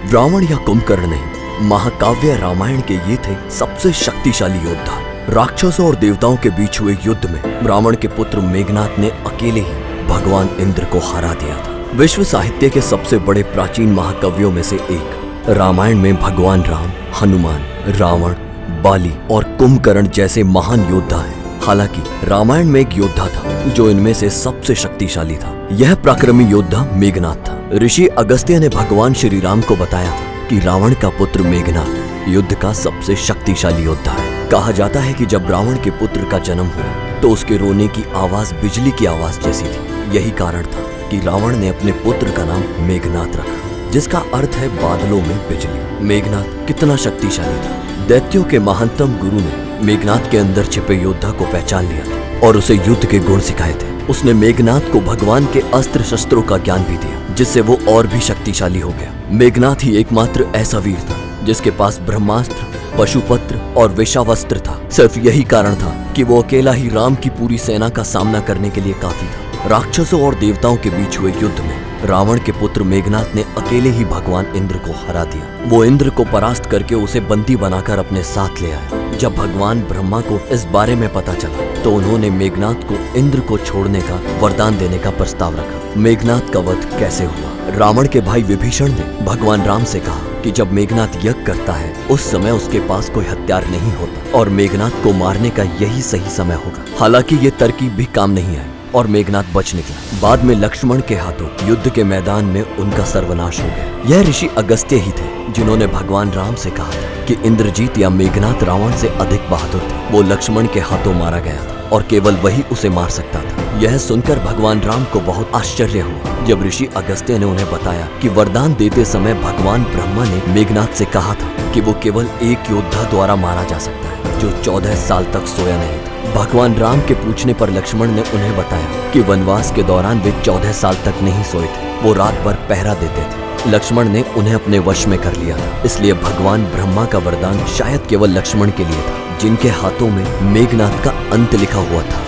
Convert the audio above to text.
रावण या कुंभकर्ण नहीं, महाकाव्य रामायण के ये थे सबसे शक्तिशाली योद्धा। राक्षसों और देवताओं के बीच हुए युद्ध में रावण के पुत्र मेघनाद ने अकेले ही भगवान इंद्र को हरा दिया था। विश्व साहित्य के सबसे बड़े प्राचीन महाकाव्यों में से एक रामायण में भगवान राम, हनुमान, रावण, बाली और कुंभकर्ण जैसे महान योद्धा हैं। हालांकि रामायण में एक योद्धा था जो इनमें से सबसे शक्तिशाली था। यह पराक्रमी योद्धा मेघनाद था। ऋषि अगस्त्य ने भगवान श्री राम को बताया था कि रावण का पुत्र मेघनाद युद्ध का सबसे शक्तिशाली योद्धा है। कहा जाता है कि जब रावण के पुत्र का जन्म हुआ तो उसके रोने की आवाज बिजली की आवाज जैसी थी। यही कारण था कि रावण ने अपने पुत्र का नाम मेघनाद रखा, जिसका अर्थ है बादलों में बिजली। मेघनाद कितना शक्तिशाली था। दैत्यों के महानतम गुरु ने मेघनाद के अंदर छिपे योद्धा को पहचान लिया था और उसे युद्ध के गुण सिखाए थे। उसने मेघनाद को भगवान के अस्त्र शस्त्रों का ज्ञान भी दिया, जिससे वो और भी शक्तिशाली हो गया। मेघनाद ही एकमात्र ऐसा वीर था जिसके पास ब्रह्मास्त्र, पशुपत्र और विषावस्त्र था। सिर्फ यही कारण था कि वो अकेला ही राम की पूरी सेना का सामना करने के लिए काफी था। राक्षसों और देवताओं के बीच हुए युद्ध में रावण के पुत्र मेघनाद ने अकेले ही भगवान इंद्र को हरा दिया। वो इंद्र को परास्त करके उसे बंदी बनाकर अपने साथ ले आए। जब भगवान ब्रह्मा को इस बारे में पता चला तो उन्होंने मेघनाद को इंद्र को छोड़ने का वरदान देने का प्रस्ताव रखा। मेघनाद का वध कैसे हुआ? रावण के भाई विभीषण ने भगवान राम से कहा कि जब मेघनाद यज्ञ करता है उस समय उसके पास कोई हथियार नहीं होता और मेघनाद को मारने का यही सही समय होगा। हालांकि ये तरकीब भी काम नहीं आई और मेघनाद बच निकला। बाद में लक्ष्मण के हाथों युद्ध के मैदान में उनका सर्वनाश हो गया। यह ऋषि अगस्त्य ही थे जिन्होंने भगवान राम से कहा था कि इंद्रजीत या मेघनाद रावण से अधिक बहादुर थे। वो लक्ष्मण के हाथों मारा गया था और केवल वही उसे मार सकता था। यह सुनकर भगवान राम को बहुत आश्चर्य हुआ जब ऋषि अगस्त्य ने उन्हें बताया कि वरदान देते समय भगवान ब्रह्मा ने मेघनाद से कहा था कि वो केवल एक योद्धा द्वारा मारा जा सकता है जो 14 साल तक सोया नहीं था। भगवान राम के पूछने पर लक्ष्मण ने उन्हें बताया कि वनवास के दौरान वे 14 साल तक नहीं सोए थे। वो रात भर पहरा देते थे। लक्ष्मण ने उन्हें अपने वश में कर लिया था। इसलिए भगवान ब्रह्मा का वरदान शायद केवल लक्ष्मण के लिए था जिनके हाथों में मेघनाद का अंत लिखा हुआ था।